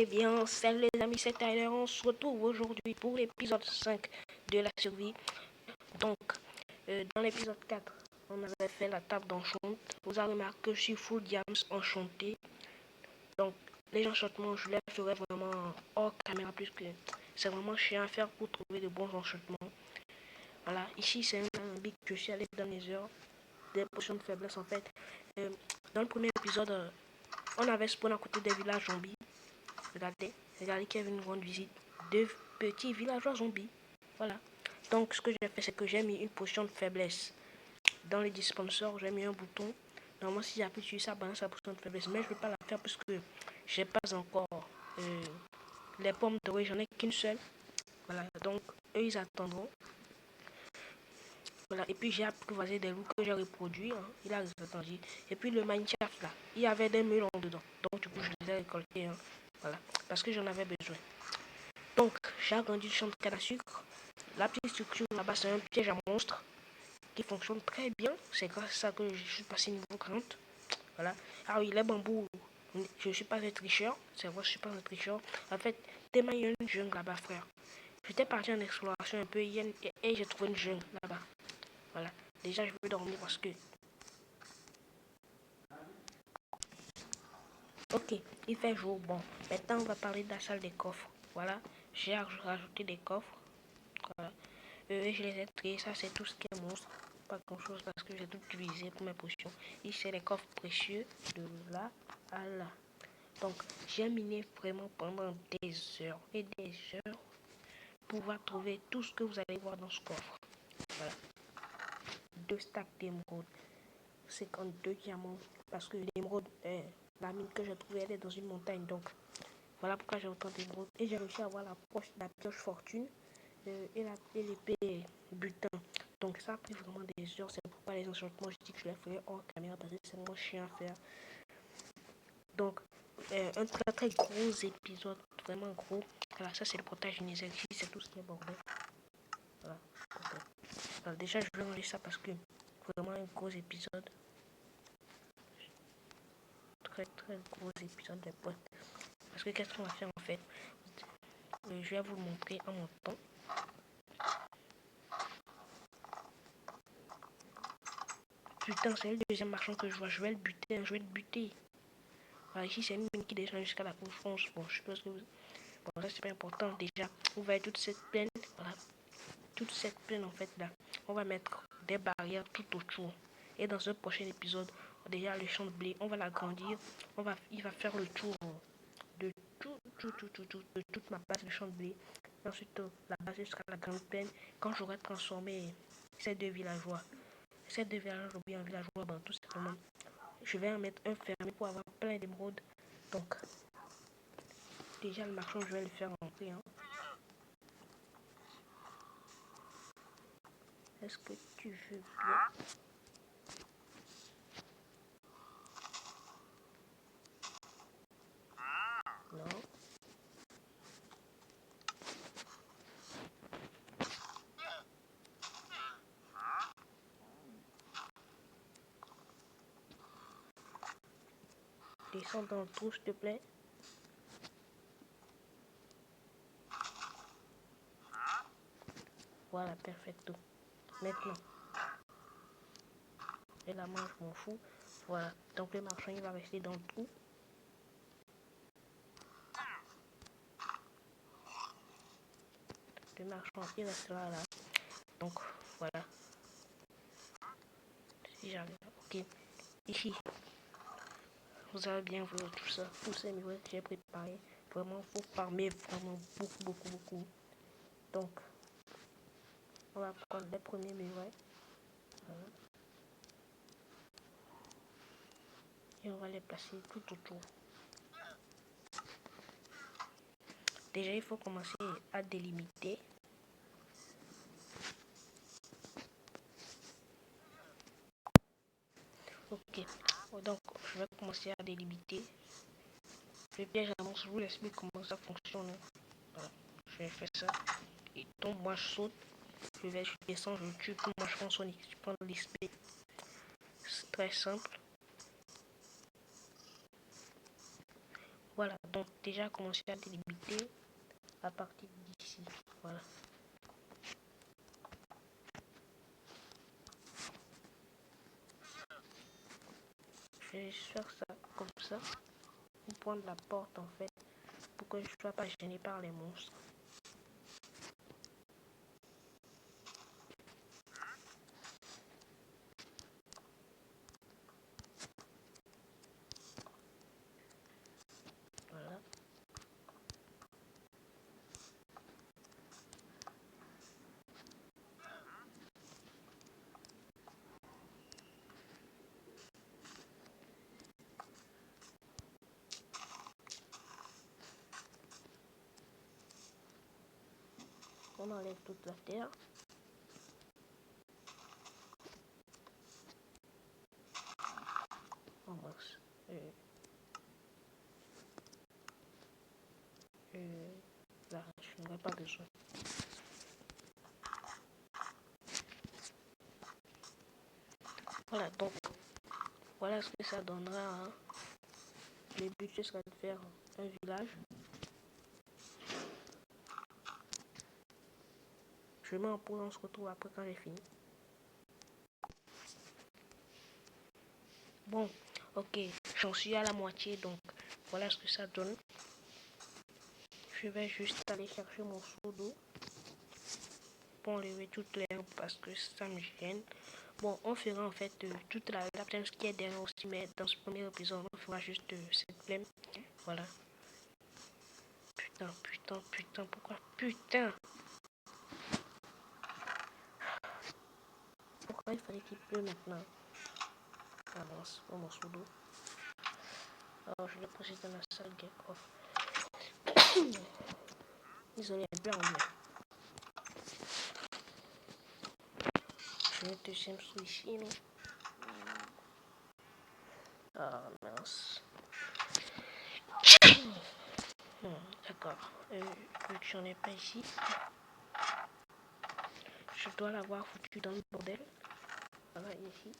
Eh bien, salut les amis, c'est Tyler. On se retrouve aujourd'hui pour l'épisode 5 de la survie. Donc, dans l'épisode 4, on avait fait la table d'enchant. Vous avez remarqué que je suis full diams enchanté. Donc, les enchantements, je les ferai vraiment hors caméra puisque c'est vraiment chiant à faire pour trouver de bons enchantements. Voilà, ici c'est un alambic que je suis allé dans les heures des potions de faiblesse en fait. Dans le premier épisode, on avait spawn à côté des villages zombies. Regardez qu'il y avait une grande visite. Deux petits villageois zombies. Voilà. Donc ce que j'ai fait, c'est que j'ai mis une potion de faiblesse. Dans les dispensers, j'ai mis un bouton. Normalement, si j'appuie sur ça, balance la potion de faiblesse. Mais je ne vais pas la faire parce que j'ai pas encore les pommes dorées. J'en ai qu'une seule. Voilà. Donc, eux, ils attendront. Voilà. Et puis, j'ai apprivoisé des loups que j'ai reproduits. Hein. Il a attendu. Et puis, le Minecraft, là, il y avait des melons dedans. Donc, du coup, je les ai récoltés. Hein. Voilà. Parce que j'en avais besoin. Donc, j'ai agrandi le champ de canne à sucre. La petite structure là-bas, c'est un piège à monstre qui fonctionne très bien. C'est grâce à ça que je suis passé niveau 40. Voilà. Ah oui, les bambous, je ne suis pas un tricheur. C'est vrai, je ne suis pas un tricheur. En fait, tellement il y a une jungle là-bas, frère. J'étais parti en exploration un peu hier et j'ai trouvé une jungle là-bas. Voilà. Déjà, je veux dormir parce que... Ok, il fait jour. Bon, maintenant, on va parler de la salle des coffres. Voilà. J'ai rajouté des coffres. Voilà. Je les ai triés, ça c'est tout ce qui est monstre. Pas grand chose parce que j'ai tout utilisé pour mes potions. Ici c'est les coffres précieux de là à là. Donc j'ai miné vraiment pendant des heures et des heures pour pouvoir trouver tout ce que vous allez voir dans ce coffre. Voilà. 2 stacks d'émeraudes, 52 diamants. Parce que l'émeraude, la mine que j'ai trouvée, elle est dans une montagne. Donc voilà pourquoi j'ai autant d'émeraudes. Et j'ai réussi à avoir la pioche fortune. Et l'épée butin. Donc ça a pris vraiment des heures. C'est pourquoi les enchantements, je dis que je les ferai hors caméra parce que c'est vraiment chiant à faire. Donc un très très gros épisode, vraiment gros. Voilà, ça c'est le portage Nether. Ici c'est tout ce qui est bordel. Voilà. Alors, déjà je vais enlever ça parce que vraiment un gros épisode. Très très gros épisode des potes. Parce que qu'est-ce qu'on va faire en fait? Je vais vous le montrer en mon temps. Putain, c'est le deuxième marchand que je vois. Je vais le buter. Je vais le buter. Voilà, ici, c'est une mine qui descend jusqu'à la France. Bon, je suppose que vous... Bon, ça, c'est pas important. Déjà, vous voyez toute cette plaine. Voilà. Toute cette plaine, en fait, là. On va mettre des barrières tout autour. Et dans un prochain épisode, déjà, le champ de blé, on va l'agrandir. Il va faire le tour de de toute ma base de champ de blé. Et ensuite, la base jusqu'à la grande plaine. Quand j'aurai transformé ces deux villageois, ou bien un villageois, ben, tout simplement, je vais en mettre un fermé pour avoir plein d'émeraudes. Donc, déjà le marchand, je vais le faire rentrer. Hein. Est-ce que tu veux bien? Non. Descends dans le trou, s'il te plaît. Voilà, perfecto. Maintenant. Et la main, je m'en fous. Voilà. Donc le marchand, il va rester dans le trou. Le marchand, il restera là. Donc, voilà. Si j'arrive. Ok. Ici. Vous avez bien vu tout ça. Tous ces miroirs que j'ai préparés. Vraiment, il faut farmer vraiment beaucoup. Donc, on va prendre les premiers miroirs. Voilà. Et on va les placer tout autour. Déjà, il faut commencer à délimiter. Ok, donc je vais commencer à délimiter. Le piège à monstre, je vous explique comment ça fonctionne. Voilà, je vais faire ça. Il tombe, moi je saute. Je descends, je tue, tout moi je prends son XP, je prends l'XP. C'est très simple. Voilà, donc déjà commencer à délimiter à partir d'ici. Voilà. Je vais faire ça comme ça pour prendre la porte en fait, pour que je ne sois pas gêné par les monstres. Voilà. On enlève toute la terre. Oh mince. Là, je n'aurai pas besoin. Voilà, donc voilà ce que ça donnera. Hein. Le but ce sera de faire un village. Je mets en pause, on se retrouve après quand j'ai fini. Bon, ok, j'en suis à la moitié, donc voilà ce que ça donne. Je vais juste aller chercher mon seau d'eau pour enlever toutes les herbes parce que ça me gêne. Bon, on fera en fait toute la plaine qui est derrière aussi, mais dans ce premier épisode, on fera juste cette plaine. Voilà. Putain, pourquoi? Putain! Pourquoi il fallait qu'il pleut maintenant? Ah mince, pour mon seau d'eau. Alors, je l'ai posé dans la salle des coffres. Désolé, un peu anglais. Je mets le deuxième sous ici, non? Ah mince. D'accord. Vu que j'en ai pas ici, je dois l'avoir foutu dans le bordel. Voilà, ici.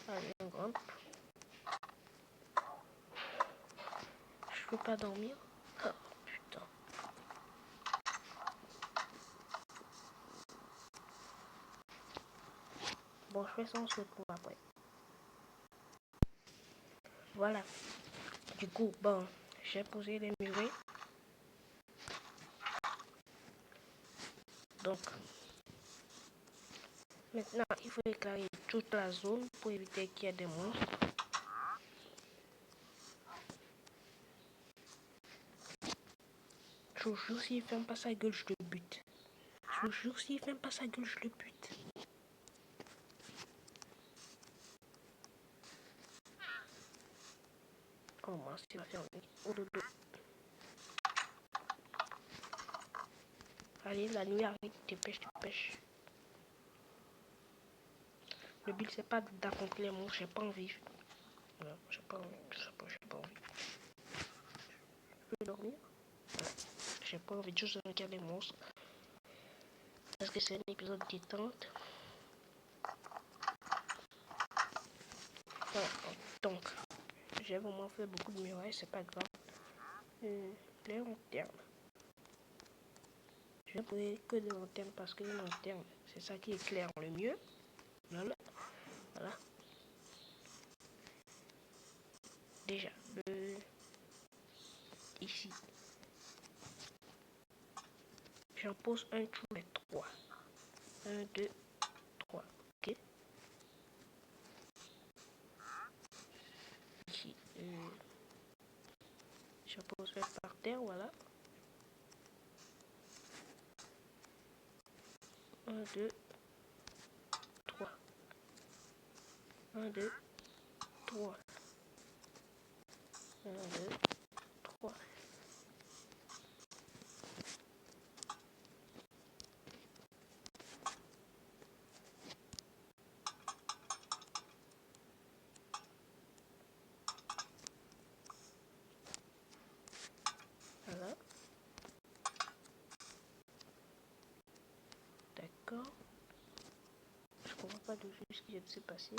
Allez, on grimpe. Je peux pas dormir. Oh, putain. Bon, je fais ça, on se retrouve après. Voilà. Du coup, bon, j'ai posé les murets. Donc, maintenant, il faut éclairer toute la zone pour éviter qu'il y ait des monstres. Je vous jure, s'il ferme pas sa gueule, je le bute. Je vous jure, s'il ferme pas sa gueule, je le bute. Oh mince, il va fermer. Oh dodo. Allez, la nuit arrive, dépêche. Le but, c'est pas d'affronter les monstres, j'ai pas envie. Non, j'ai pas envie, tout ça, j'ai pas envie. Je peux dormir? Ouais. J'ai pas envie de juste regarder les monstres. Parce que c'est un épisode détente. Voilà. Donc, j'ai vraiment fait beaucoup de murailles, c'est pas grave. Les lanternes. Je vais poser que des lanternes parce que les lanternes, c'est ça qui éclaire le mieux. Voilà. Déjà, ici, j'en pose un tous les 3. 1, 2, 3. Ok. Ici, j'en pose un par terre, voilà. 1, 2, 3. 1, 2, 3. 1, 2, 3. Voilà. D'accord. Je comprends pas de ce qui vient de se passer.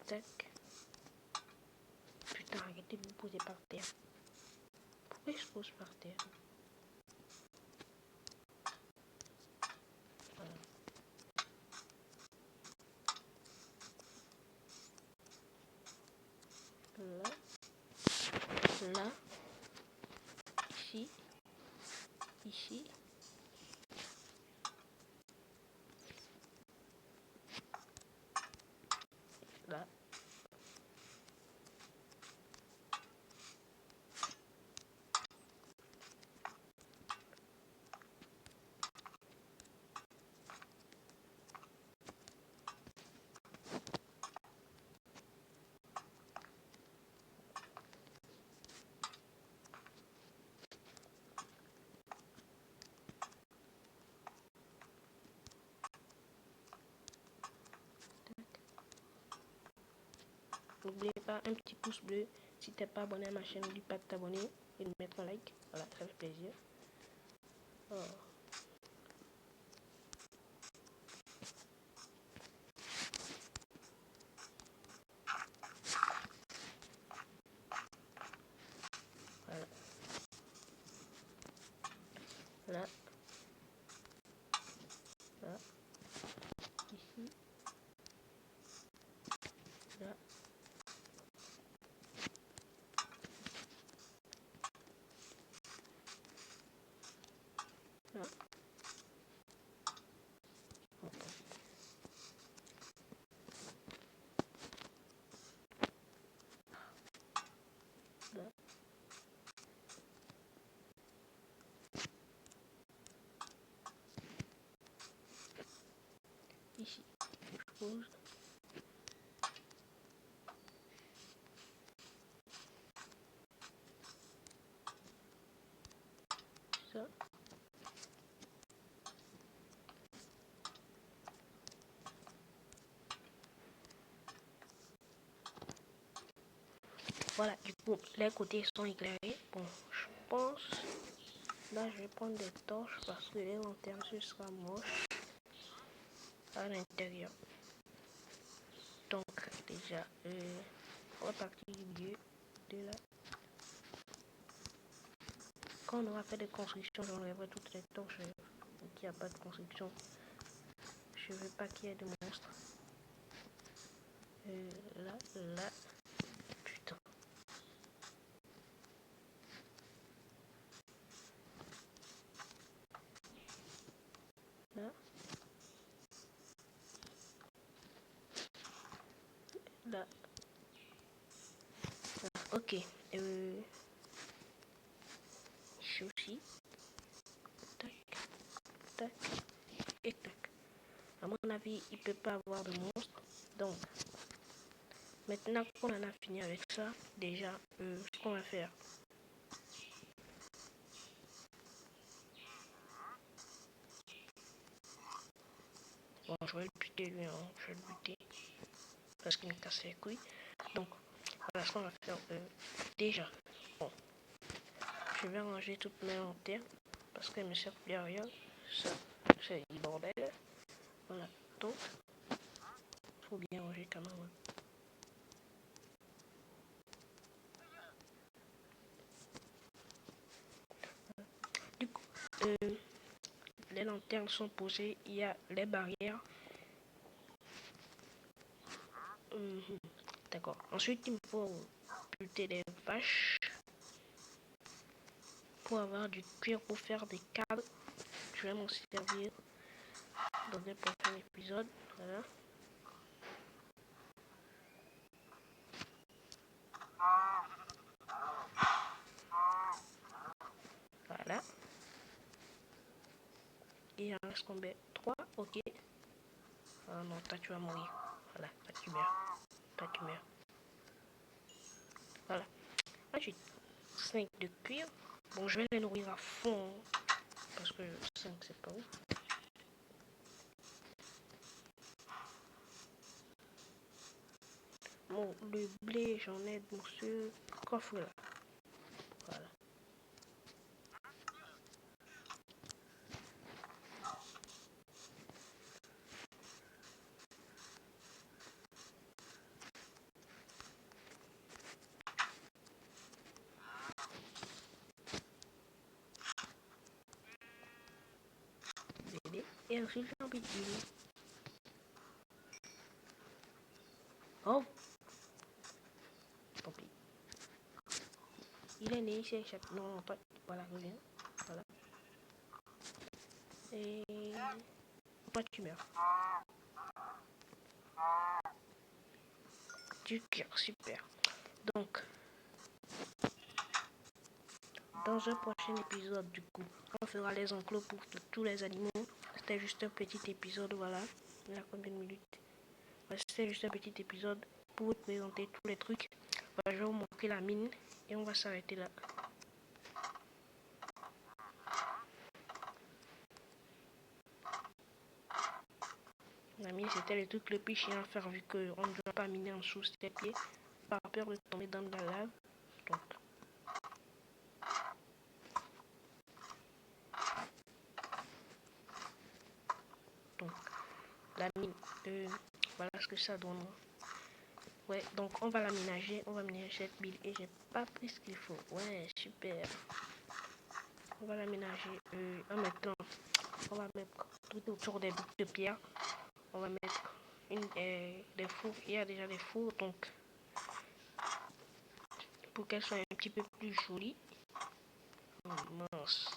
Tac. Putain, arrêtez de vous poser par terre. Pourquoi je pose par terre? Voilà. Là, ici, ici, là, n'oubliez pas un petit pouce bleu. Si t'es pas abonné à ma chaîne, n'oublie pas de t'abonner et de mettre un like. Voilà, ça fait plaisir. Oh. Voilà. Là. Là. Ici. Là. Là. Là. Ici. Je pose. Ça. Voilà, du coup, les côtés sont éclairés. Bon, je pense, là, je vais prendre des torches parce que les lanternes, ce sera moche à l'intérieur. Donc, déjà, on va partir du milieu de là. Quand on aura fait des constructions, j'enlèverai toutes les torches. Donc, il n'y a pas de construction. Je veux pas qu'il y ait de monstres. Là, là. Putain. Là. Là. Ok. Ici aussi. Tac. Tac. Et tac. À mon avis, il peut pas avoir de monstres. Donc, maintenant qu'on en a fini avec ça, déjà, ce qu'on va faire. Bon, je vais le buter lui, hein. Je vais le buter. Parce qu'il me casse les couilles. Donc, voilà ce qu'on va faire. Déjà, bon, je vais ranger toutes mes lanternes. Parce qu'elles me servent plus à rien. Ça, c'est du bordel. Voilà. Donc, il faut bien ranger quand même. Du coup, les lanternes sont posées. Il y a les barrières. D'accord. Ensuite, il me faut buter des vaches pour avoir du cuir pour faire des cadres. Je vais m'en servir dans les prochains épisodes. Voilà. Voilà. Il en reste combien? 3. Ok. Ah non, toi tu vas mourir. Voilà, toi tu meurs. Toi tu meurs. Voilà. Ensuite, 5 de cuir. Bon, je vais les nourrir à fond. Parce que 5 c'est pas ouf. Bon, le blé, j'en ai dans ce coffre là. Voilà. Et ensuite, j'ai envie de dire, oh, tant pis. Il est né, il s'est échappé. Non, toi, voilà, reviens. Voilà. Et toi, tu meurs. Du cœur, super. Donc, dans un prochain épisode, du coup, on fera les enclos pour tous les animaux. C'était juste un petit épisode, voilà. Il y a combien de minutes? C'était juste un petit épisode pour vous présenter tous les trucs. Voilà, je vais vous montrer la mine et on va s'arrêter là. La mine, c'était le truc le plus chiant à faire vu qu'on ne doit pas miner en dessous ses pieds par peur de tomber dans la lave. Donc la mine, voilà ce que ça donne. Ouais, donc on va l'aménager, on va aménager cette bille et j'ai pas pris ce qu'il faut. Ouais, super. On va l'aménager en mettant, on va mettre tout autour des boucles de pierre. On va mettre des fours, il y a déjà des fours, donc pour qu'elle soit un petit peu plus jolie. Oh, mince.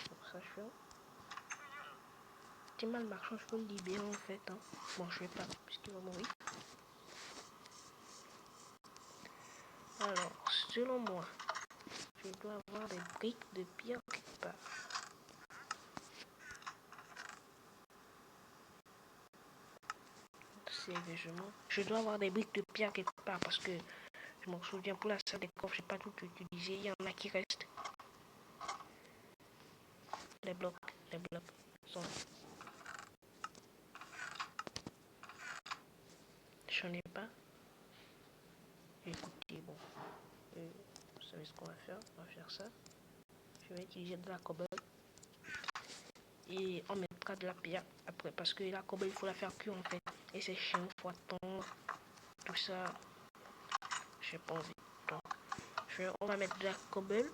Donc ça je fais. C'est mal marchand, je peux le libérer en fait. Hein. Bon, je vais pas, puisqu'il va mourir. Alors, selon moi, je dois avoir des briques de pierre quelque part. Sérieusement, je dois avoir des briques de pierre quelque part parce que je m'en souviens pour la salle des coffres, j'ai pas tout utilisé. Il y en a qui restent. Les blocs sont là. J'en ai pas. Écoutez, bon, vous savez ce qu'on va faire. On va faire ça. Je vais utiliser de la cobble et on mettra de la pierre après parce que la cobble il faut la faire cuire en fait. Et c'est chiant, il faut attendre tout ça. J'ai pas envie. Donc, on va mettre de la cobble.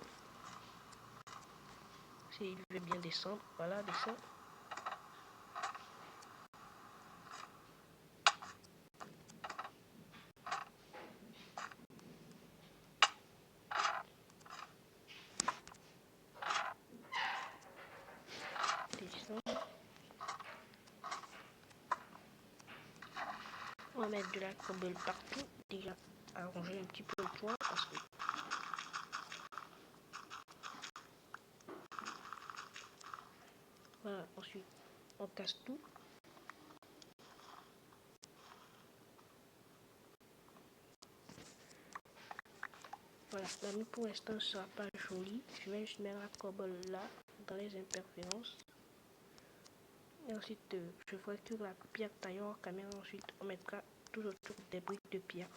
S'il veut bien descendre, voilà, descend. Descend. On va mettre de la cobble partout. Déjà, arranger un petit peu le toit parce que voilà, ensuite on casse tout. Voilà, la mine pour l'instant ne sera pas jolie. Je vais juste mettre la cobble là, dans les interférences. Et ensuite, je fracture la pierre taillée en caméra. Ensuite, on mettra tout autour des briques de pierre.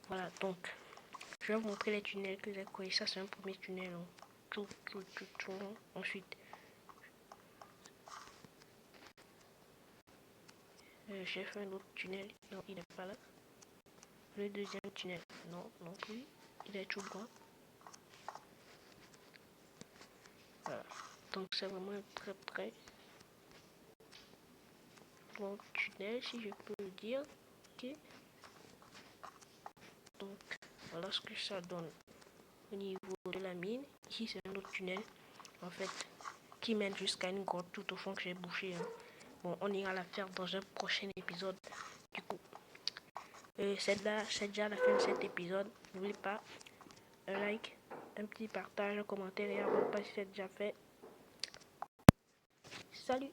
Voilà, donc, je vais vous montrer les tunnels que j'ai créés. Ça, c'est un premier tunnel. Hein. Tout. Ensuite, j'ai fait un autre tunnel. Non, il n'est pas là. Le deuxième tunnel, non plus. Il est tout droit. Voilà. Donc, c'est vraiment un très bon tunnel, si je peux le dire. Ok. Donc, voilà ce que ça donne au niveau de la mine. Ici, c'est un autre tunnel, en fait, qui mène jusqu'à une grotte tout au fond que j'ai bouché. Hein. Bon, on ira la faire dans un prochain épisode. Du coup, c'est déjà la fin de cet épisode. N'oubliez pas un like, un petit partage, un commentaire et abonne-toi si c'est déjà fait. Salut!